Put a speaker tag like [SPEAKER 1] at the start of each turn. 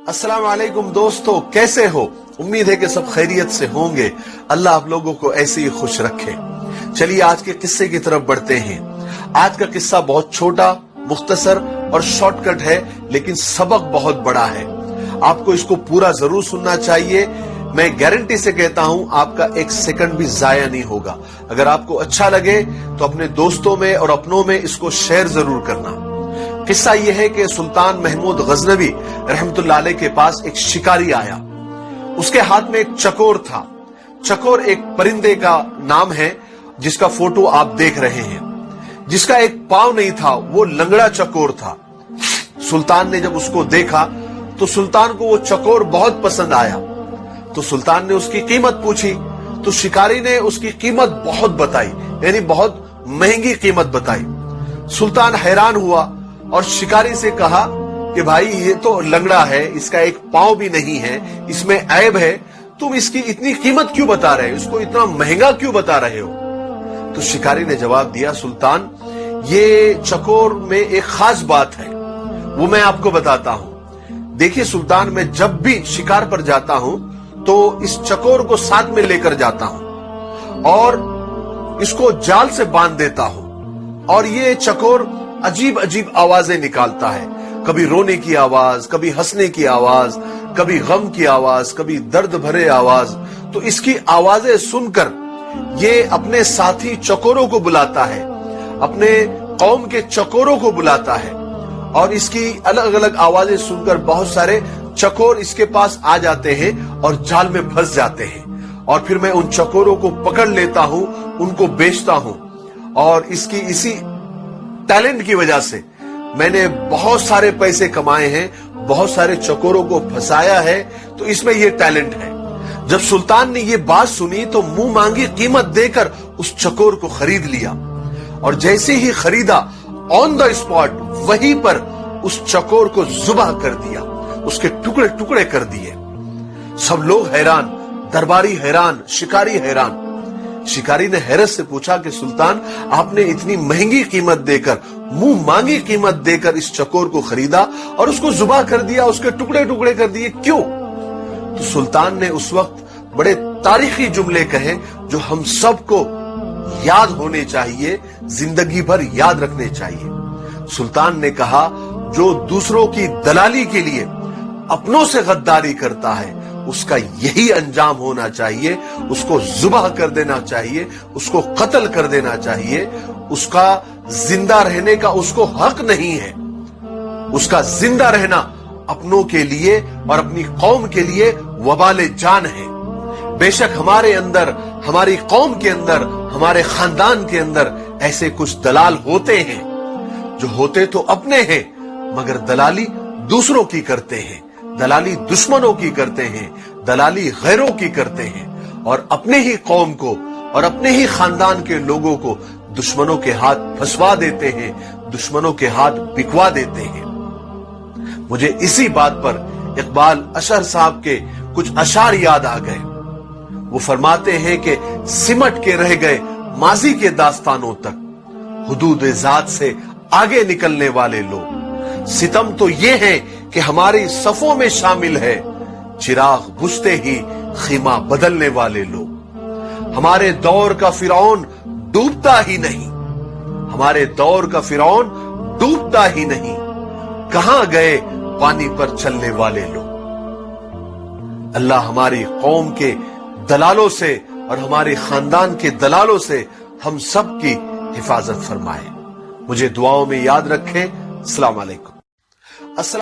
[SPEAKER 1] अस्सलाम वालेकुम दोस्तों, कैसे हो? उम्मीद है कि सब खैरियत से होंगे। अल्लाह आप लोगों को ऐसे ही खुश रखे। चलिए आज के किस्से की तरफ बढ़ते हैं। आज का किस्सा बहुत छोटा, मुख्तसर और शॉर्टकट है, लेकिन सबक बहुत बड़ा है। आपको इसको पूरा जरूर सुनना चाहिए। मैं गारंटी से कहता हूं आपका एक सेकंड भी जाया नहीं होगा। अगर आपको अच्छा लगे तो अपने दोस्तों में और अपनों में इसको शेयर जरूर करना। किस्सा यह है कि सुल्तान महमूद गजनवी रहमतुल्लाह अलैह के पास एक शिकारी आया। उसके हाथ में एक चकोर था। चकोर एक परिंदे का नाम है जिसका फोटो आप देख रहे हैं, जिसका एक पांव नहीं था, वो लंगड़ा चकोर था। सुल्तान ने जब उसको देखा तो सुल्तान को वो चकोर बहुत पसंद आया। तो सुल्तान ने उसकी कीमत पूछी तो शिकारी ने उसकी कीमत बहुत बताई, यानी बहुत महंगी कीमत बताई। सुल्तान हैरान हुआ और शिकारी से कहा कि भाई ये तो लंगड़ा है, इसका एक पांव भी नहीं है, इसमें ऐब है, तुम इसकी इतनी कीमत क्यों बता रहे हो, इसको इतना महंगा क्यों बता रहे हो? तो शिकारी ने जवाब दिया, सुल्तान ये चकोर में एक खास बात है, वो मैं आपको बताता हूं। देखिए सुल्तान, मैं जब भी शिकार पर जाता हूं तो इस चकोर को साथ में लेकर जाता हूं और इसको जाल से बांध देता हूं, और ये चकोर अजीब अजीब आवाजें निकालता है। कभी रोने की आवाज, कभी हंसने की आवाज, कभी गम की आवाज, कभी दर्द भरे आवाज। तो इसकी आवाजें सुनकर ये अपने साथी चकोरों को बुलाता है, अपने कौम के चकोरों को बुलाता है, और इसकी अलग अलग आवाजें सुनकर बहुत सारे चकोर इसके पास आ जाते हैं और जाल में फंस जाते हैं। और फिर मैं उन चकोरों को पकड़ लेता हूं, उनको बेचता हूं, और इसकी इसी टैलेंट की वजह से मैंने बहुत सारे पैसे कमाए हैं, बहुत सारे चकोरों को फंसाया है, तो इसमें यह टैलेंट है। जब सुल्तान ने यह बात सुनी तो मुंह मांगी कीमत देकर उस चकोर को खरीद लिया, और जैसे ही खरीदा ऑन द स्पॉट वहीं पर उस चकोर को जुबाह कर दिया, उसके टुकड़े टुकड़े कर दिए। सब लोग हैरान, दरबारी हैरान, शिकारी हैरान। शिकारी ने हैरत से पूछा कि सुल्तान, आपने इतनी महंगी कीमत देकर, मुंह मांगी कीमत देकर इस चकोर को खरीदा और उसको जुबाह कर दिया, उसके टुकड़े टुकड़े कर दिए, क्यों? तो सुल्तान ने उस वक्त बड़े तारीखी जुमले कहे जो हम सबको याद होने चाहिए, जिंदगी भर याद रखने चाहिए। सुल्तान ने कहा, जो दूसरों की दलाली के लिए अपनों से गद्दारी करता है उसका यही अंजाम होना चाहिए, उसको जुबाह कर देना चाहिए, उसको कत्ल कर देना चाहिए। उसका जिंदा रहने का उसको हक नहीं है। उसका जिंदा रहना अपनों के लिए और अपनी कौम के लिए वबाले जान है। बेशक हमारे अंदर, हमारी कौम के अंदर, हमारे खानदान के अंदर ऐसे कुछ दलाल होते हैं जो होते तो अपने हैं मगर दलाली दूसरों की करते हैं, दलाली दुश्मनों की करते हैं, दलाली गैरों की करते हैं, और अपने ही कौम को और अपने ही खानदान के लोगों को दुश्मनों के हाथ फंसवा देते हैं, दुश्मनों के हाथ बिकवा देते हैं। मुझे इसी बात पर इकबाल अशर साहब के कुछ अशार याद आ गए। वो फरमाते हैं कि सिमट के रह गए माजी के दास्तानों तक, हुदूद जात से आगे निकलने वाले लोग। सितम तो ये है कि हमारी सफों में शामिल है, चिराग बुझते ही खीमा बदलने वाले लोग। हमारे दौर का फिरौन डूबता ही नहीं, हमारे दौर का फिरौन डूबता ही नहीं, कहां गए पानी पर चलने वाले लोग। अल्लाह हमारी कौम के दलालों से और हमारे खानदान के दलालों से हम सब की हिफाजत फरमाए। मुझे दुआओं में याद रखें। अस्सलाम वालेकुम।